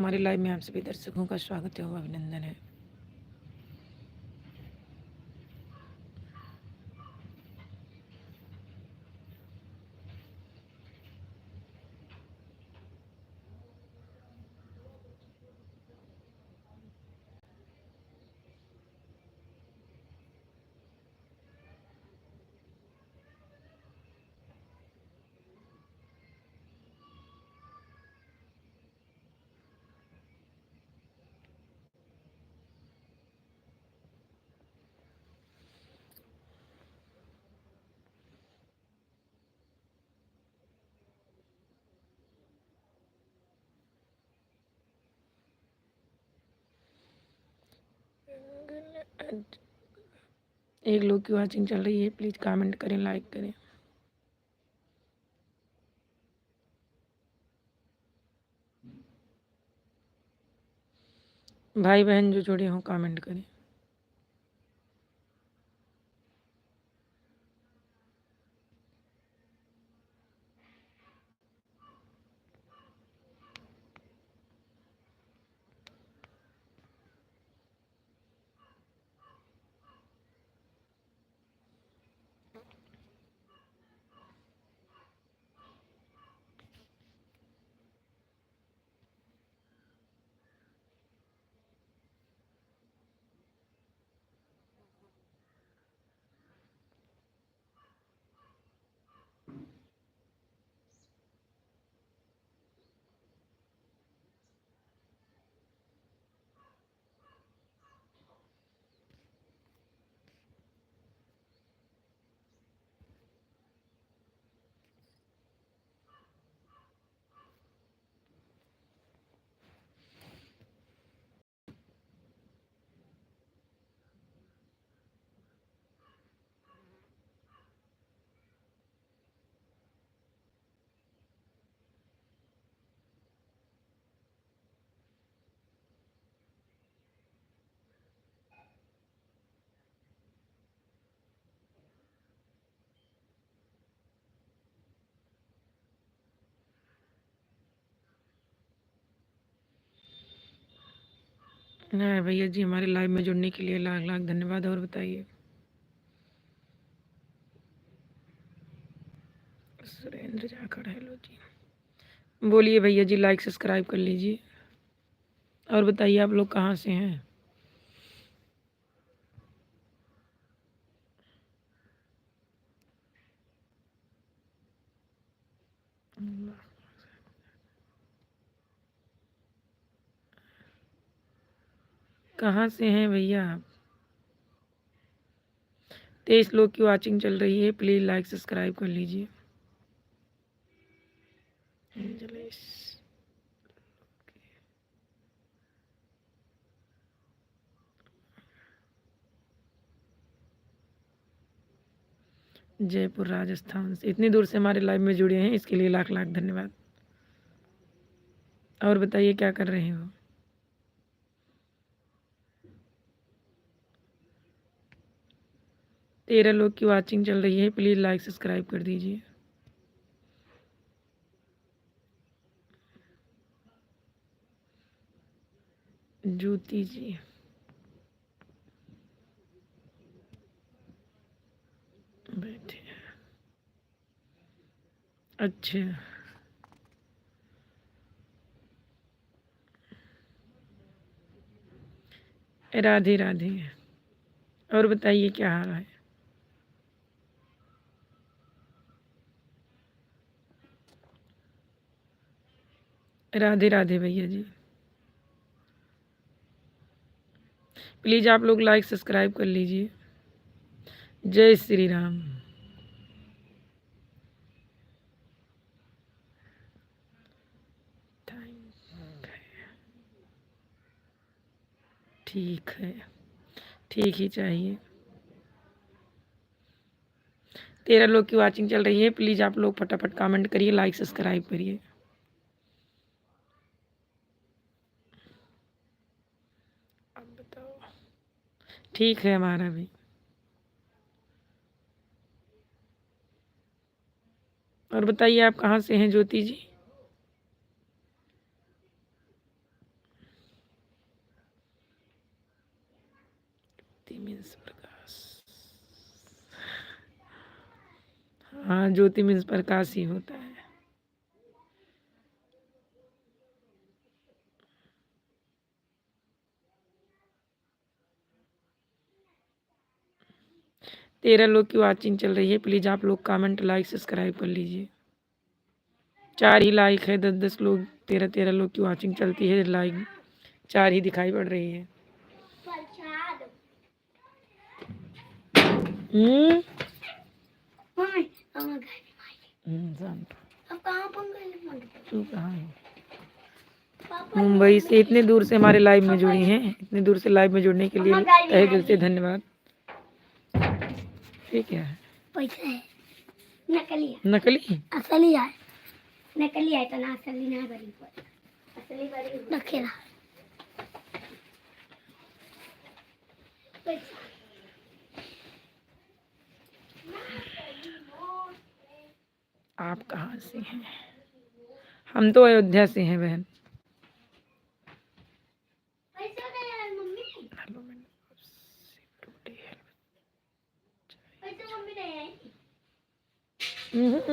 हमारे लाइव में आप सभी दर्शकों का स्वागत है और अभिनंदन है। एक लोग की वॉचिंग चल रही है, प्लीज़ कमेंट करें, लाइक करें। भाई बहन जो जुड़े हों कमेंट करें। हाँ भैया जी, हमारे लाइव में जुड़ने के लिए लाख लाख धन्यवाद। और बताइए। सुरेंद्र जाखड़, हेलो जी। बोलिए भैया जी, लाइक सब्सक्राइब कर लीजिए। और बताइए आप लोग कहाँ से हैं। कहाँ से हैं भैया आप। 23 लोग की वॉचिंग चल रही है, प्लीज़ लाइक सब्सक्राइब कर लीजिए। एंजलिस, जयपुर राजस्थान से इतनी दूर से हमारे लाइव में जुड़े हैं, इसके लिए लाख लाख धन्यवाद। और बताइए क्या कर रहे हो। 13 लोग की वॉचिंग चल रही है, प्लीज़ लाइक सब्सक्राइब कर दीजिए। ज्योति जी बैठे, अच्छा। राधे राधे। और बताइए क्या हाल है। राधे राधे भैया जी। प्लीज़ आप लोग लाइक सब्सक्राइब कर लीजिए। जय श्री राम। ठीक है, ठीक ही चाहिए। 13 लोग की वॉचिंग चल रही है, प्लीज़ आप लोग फटाफट कमेंट करिए, लाइक सब्सक्राइब करिए। अब बताओ। ठीक है हमारा भी। और बताइए आप कहाँ से हैं ज्योति जी। ज्योति मीन्स प्रकाश। हाँ, ज्योति मीन्स प्रकाश ही होता है। तेरह लोग की वॉचिंग चल रही है, प्लीज़ आप लोग कमेंट लाइक सब्सक्राइब कर लीजिए। 4 ही लाइक है, 10-10 लोग, 13-13 लोग की वॉचिंग चलती है, लाइक 4 ही दिखाई पड़ रही है। मुंबई से इतने दूर से हमारे लाइव में जुड़ी हैं, इतने दूर से लाइव में जुड़ने के लिए तहे दिल से धन्यवाद। ठीक है, पैसा है नकली है, नकली असली है, नकली है तो ना असली ना बड़ी असली बड़ी रखेला। आप कहाँ से हैं? हम तो अयोध्या से हैं बहन।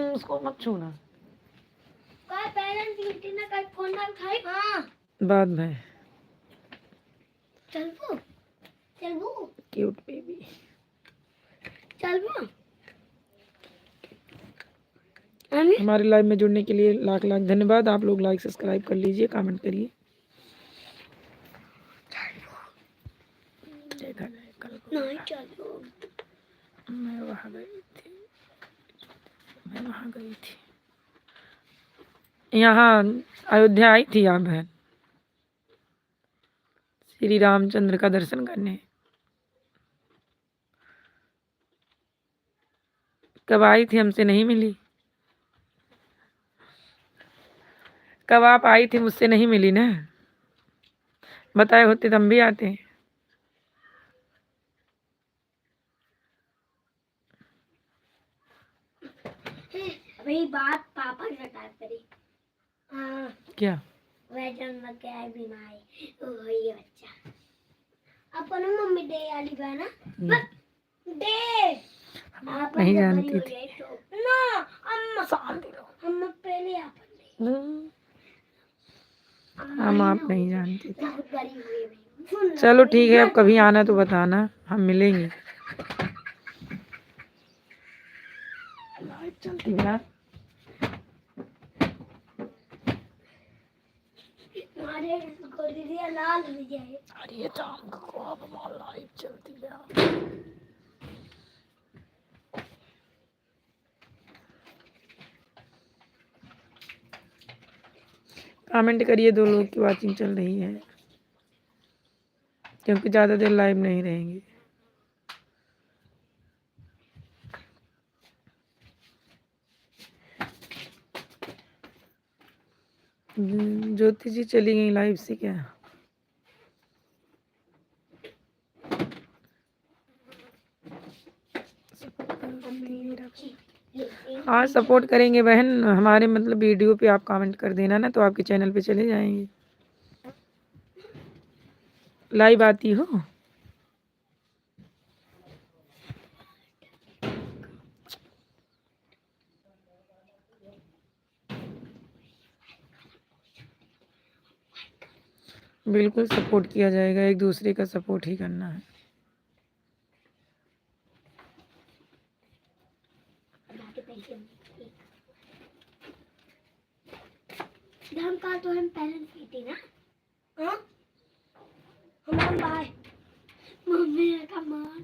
उसको मत छूना। बाद में क्यूट बेबी। हमारे लाइव में जुड़ने के लिए लाख लाख धन्यवाद। आप लोग लाइक सब्सक्राइब कर लीजिए, कमेंट करिए। देखा जाए कल को। मैं वहाँ गई थी, यहाँ अयोध्या आई थी आप बहन, श्री रामचंद्र का दर्शन करने। कब आई थी? हमसे नहीं मिली। कब आप आई थी? मुझसे नहीं मिली ना। बताए होते तो हम भी आते। वही बात पापा ने बता करी। हाँ क्या? वैजन लग गया है बीमारी, तो वही बच्चा अपन मम्मी दे वाली बना दे। आप नहीं जानती थी ना अम्मा अम्मा पहले अपन हम आप नहीं जानती थी। चलो ठीक है, अब कभी आना तो बताना, हम मिलेंगे। लाइट चलती है यार। अरे शाम को अब हमारी लाइट चलती है। कमेंट करिए, 2 लोग की वॉचिंग चल रही है, क्योंकि ज़्यादा देर लाइव नहीं रहेंगे। ज्योति जी चली गई लाइव से क्या? हाँ, सपोर्ट करेंगे बहन। हमारे मतलब वीडियो पे आप कमेंट कर देना ना, तो आपके चैनल पे चले जाएंगे। लाइव आती हो? बिल्कुल सपोर्ट किया जाएगा, एक दूसरे का सपोर्ट ही करना है। हम का तो हम पेरेंट्स मीटिंग ना, हाँ हम बाय मम्मी का मार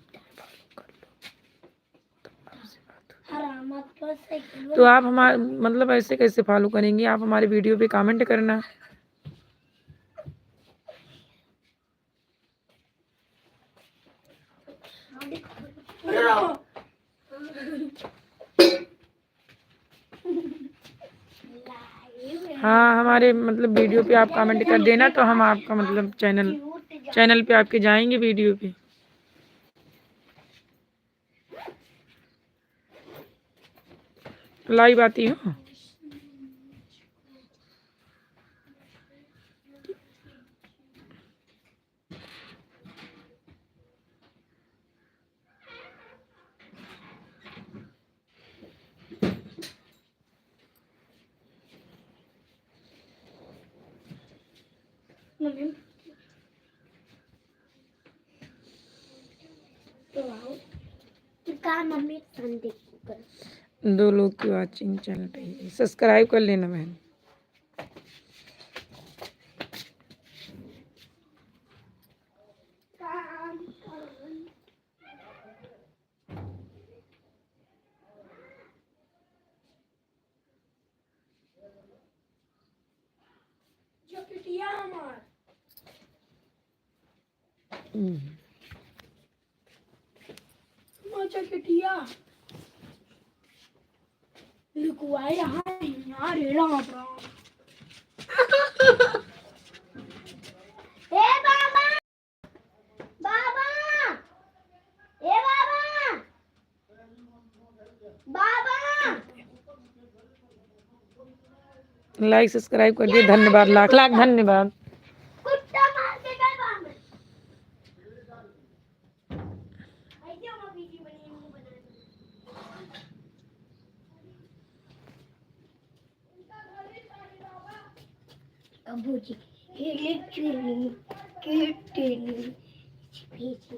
तो आप हमारे मतलब ऐसे कैसे फॉलो करेंगी? आप हमारे वीडियो पे कमेंट करना। हाँ, हमारे मतलब वीडियो पे आप कमेंट कर देना, तो हम आपका मतलब चैनल पे आपके जाएंगे वीडियो पे। लाइव आती हो? मम्मी तो आओ तो कहा मम्मी संदे कर 2 लोग की वॉचिंग चल रही है, सब्सक्राइब कर लेना बहन। चकिटिया लुकुआ यहाँ रेड़ा अपना ए बाबा बाबा ए बाबा बाबा लाइक सब्सक्राइब कर दिए, धन्यवाद, लाख लाख धन्यवाद। कुत्ता मार के गए बाहर ऐसे हम वीडियो बनी मुंह बना अबू जी इलेक्ट्रिक किटनी भेजी भेजे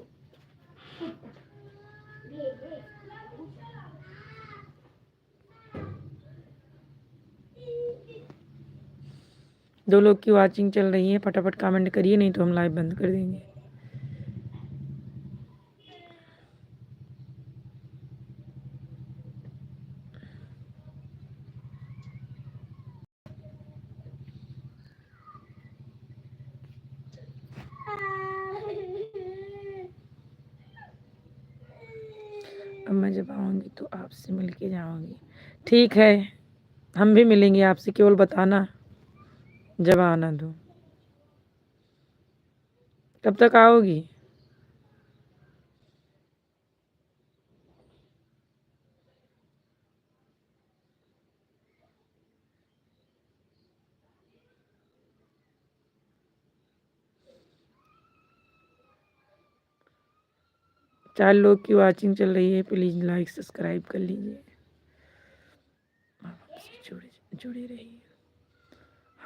2 लोग की वॉचिंग चल रही है, फटाफट कमेंट करिए, नहीं तो हम लाइव बंद कर देंगे। अब मैं जब आऊँगी तो आपसे मिल के जाऊँगी। ठीक है, हम भी मिलेंगे आपसे, केवल बताना जब आना दो। कब तक आओगी? चार लोग की वॉचिंग चल रही है, प्लीज़ लाइक सब्सक्राइब कर लीजिए। आप हमसे जुड़े रहिए।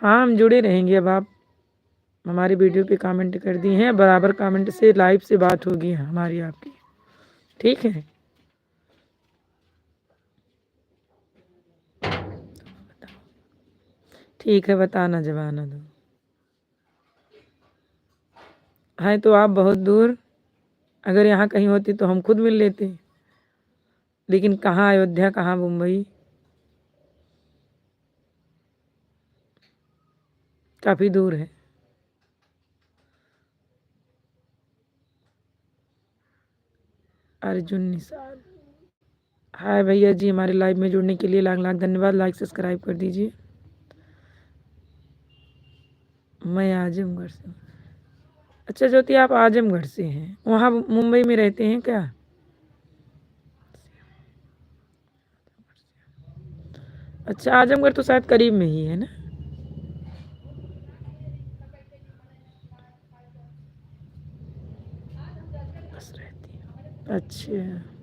हाँ, हम जुड़े रहेंगे। अब आप हमारी वीडियो पे कमेंट कर दी हैं, बराबर कमेंट से लाइव से बात होगी हमारी आपकी, ठीक है? ठीक है, बताना जब आना दो। है तो आप बहुत दूर, अगर यहाँ कहीं होती तो हम खुद मिल लेते, लेकिन कहाँ अयोध्या, कहाँ मुंबई, काफ़ी दूर है। अर्जुन निषाद, हाय भैया जी, हमारे लाइव में जुड़ने के लिए लाख लाख धन्यवाद। लाइक सब्सक्राइब कर दीजिए। मैं आजमगढ़ से हूँ। अच्छा ज्योति, आप आजमगढ़ से हैं, वहाँ मुंबई में रहते हैं क्या? अच्छा, आजमगढ़ तो शायद करीब में ही है ना? बस रहती है। अच्छा,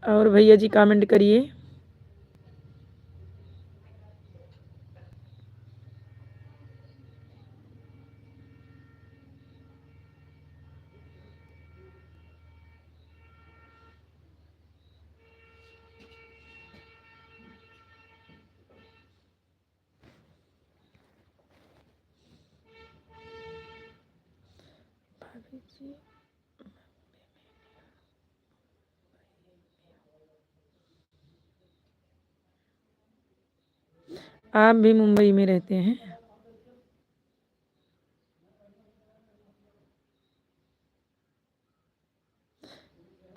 और भैया जी कमेंट करिए। भाभी जी, आप भी मुंबई में रहते हैं?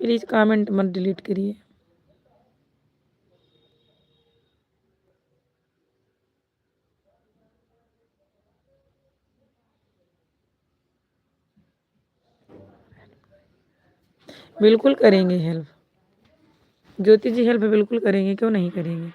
प्लीज़ कमेंट मत डिलीट करिए। बिल्कुल करेंगे हेल्प, ज्योति जी हेल्प बिल्कुल करेंगे, क्यों नहीं करेंगे।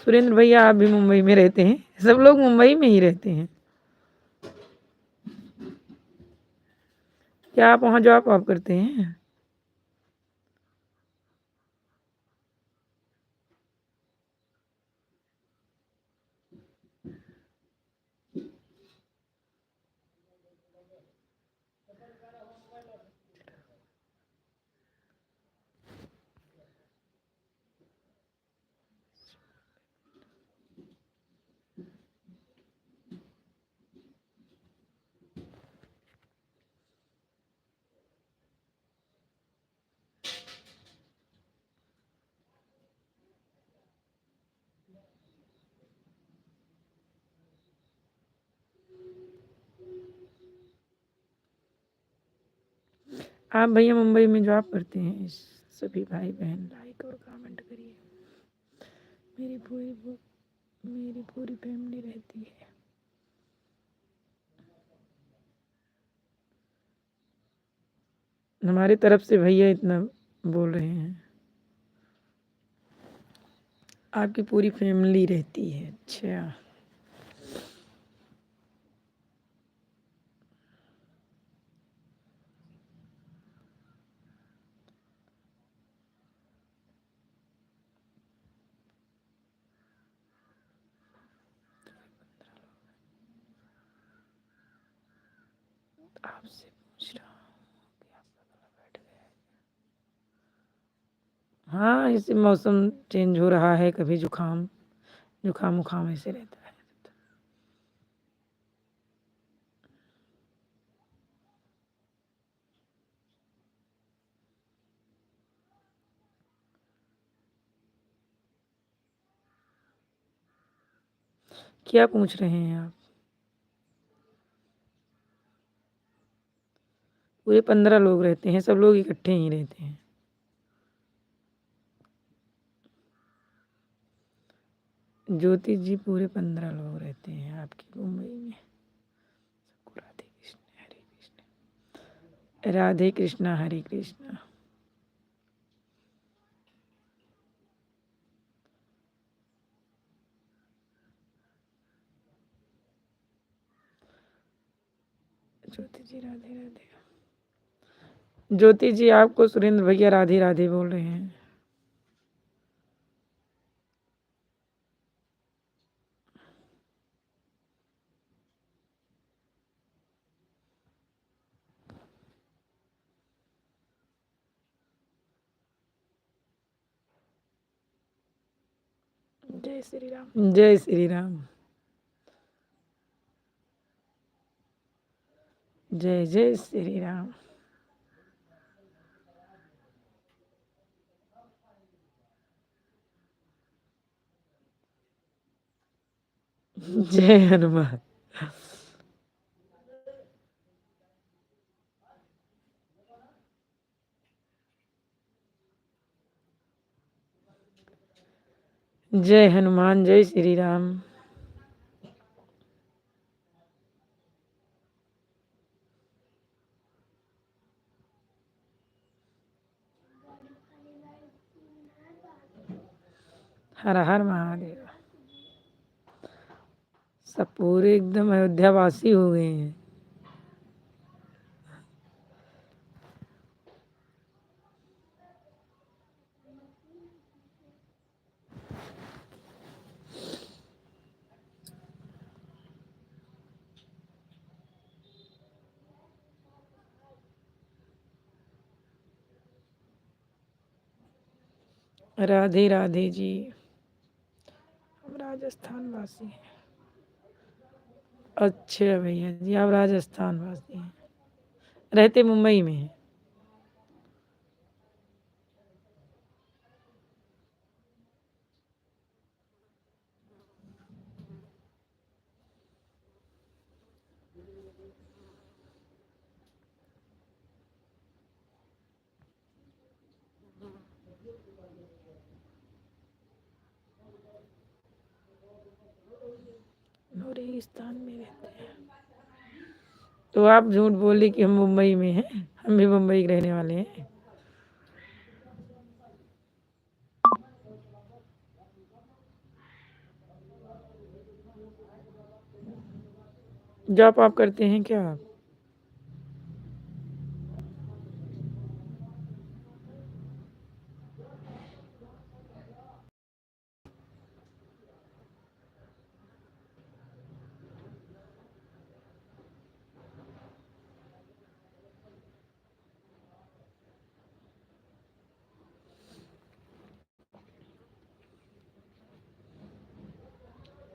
सुरेंद्र भैया आप भी मुंबई में रहते हैं? सब लोग मुंबई में ही रहते हैं क्या? आप वहाँ जॉब आप करते हैं? आप भैया मुंबई में जॉब करते हैं? सभी भाई बहन लाइक और कमेंट करिए। मेरी पूरी फैमिली रहती है। हमारी तरफ से भैया इतना बोल रहे हैं, आपकी पूरी फैमिली रहती है। अच्छा, आपसे पूछ रहा हूँ कि आपका गला बैठ गया है? हाँ, इसे मौसम चेंज हो रहा है, कभी जुकाम जुकाम उखाम ऐसे रहता है। क्या पूछ रहे हैं आप? पूरे 15 लोग रहते हैं, सब लोग इकट्ठे ही रहते हैं। ज्योति जी पूरे 15 लोग रहते हैं आपकी मुंबई में। सबको राधे कृष्ण हरे कृष्ण। राधे कृष्णा हरे कृष्णा। ज्योति जी राधे राधे। ज्योति जी आपको सुरेंद्र भैया राधे राधे बोल रहे हैं। जय श्री राम। जय श्री राम। जय जय श्री राम। जय हनुमान। जय हनुमान। जय श्री राम। हर हर महादेव। सब पूरे एकदम अयोध्यावासी हो गए हैं। राधे राधे जी। हम राजस्थान वासी हैं। अच्छा भैया जी, आप राजस्थान वासी हैं, रहते मुंबई में हैं। रेगिस्तान में रहते हैं। तो आप झूठ बोले कि हम मुंबई में हैं, हम भी मुंबई के रहने वाले हैं। जॉब आप करते हैं क्या आप?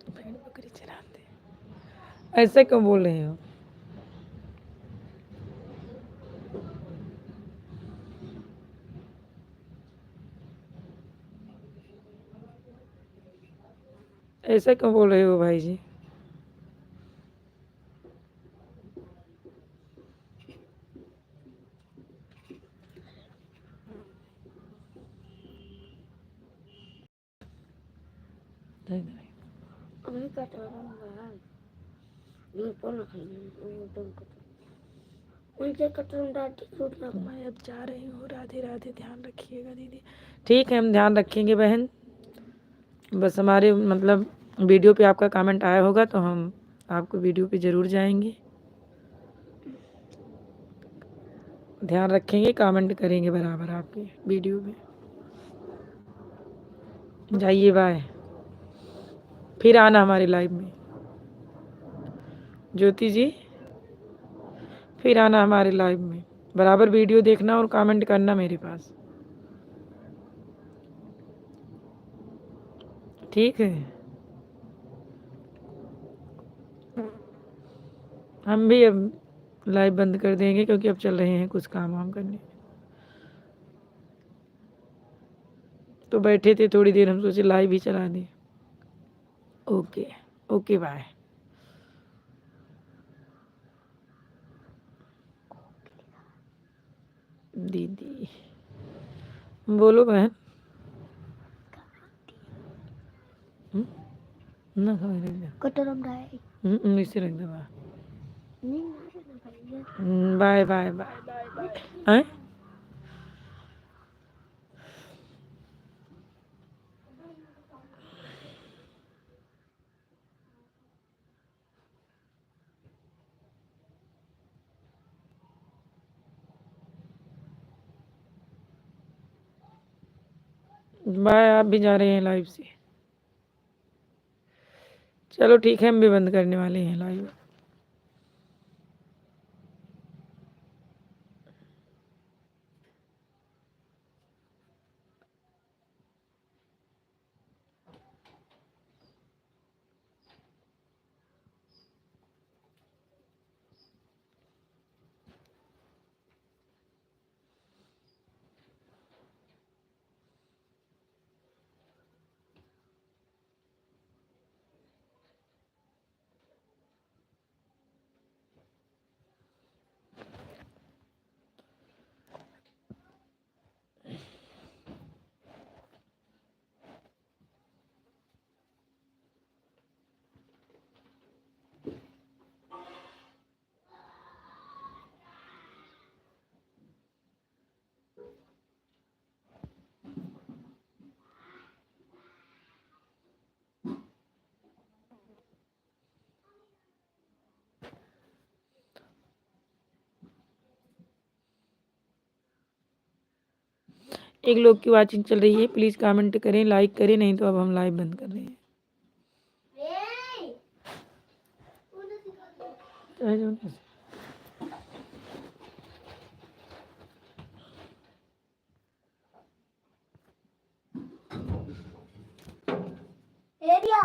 भेड़ बकरी चराते हैं। ऐसे क्यों बोल रहे हो? ऐसा क्यों बोल रहे हो भाई जी? मैं अब जा रही हूँ। राधे राधे, ध्यान रखिएगा दीदी। ठीक है, हम ध्यान रखेंगे बहन। बस हमारे मतलब वीडियो पे आपका कमेंट आया होगा तो हम आपको वीडियो पे ज़रूर जाएंगे, ध्यान रखेंगे, कमेंट करेंगे बराबर आपके वीडियो पे। जाइए, बाय। फिर आना हमारे लाइव में। ज्योति जी, फिर आना हमारे लाइव में, बराबर वीडियो देखना और कमेंट करना मेरे पास, ठीक है? हम भी अब लाइव बंद कर देंगे क्योंकि अब चल रहे हैं कुछ काम वाम करने। तो बैठे थे थोड़ी देर, हम सोचे लाइव ही चला दें। Okay, okay, bye. दीदी बोलो बहन। ना खाओ, रख दो। कटोरम डाय इसे रख दो। नहीं मारना भैया। Bye bye bye bye bye. हैं? बाय, आप भी जा रहे हैं लाइव से? चलो ठीक है, हम भी बंद करने वाले हैं लाइव। एक लोग की वाचिंग चल रही है, प्लीज़ कमेंट करें, लाइक करें, नहीं तो अब हम लाइव बंद कर रहे हैं। एरिया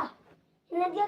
नदिया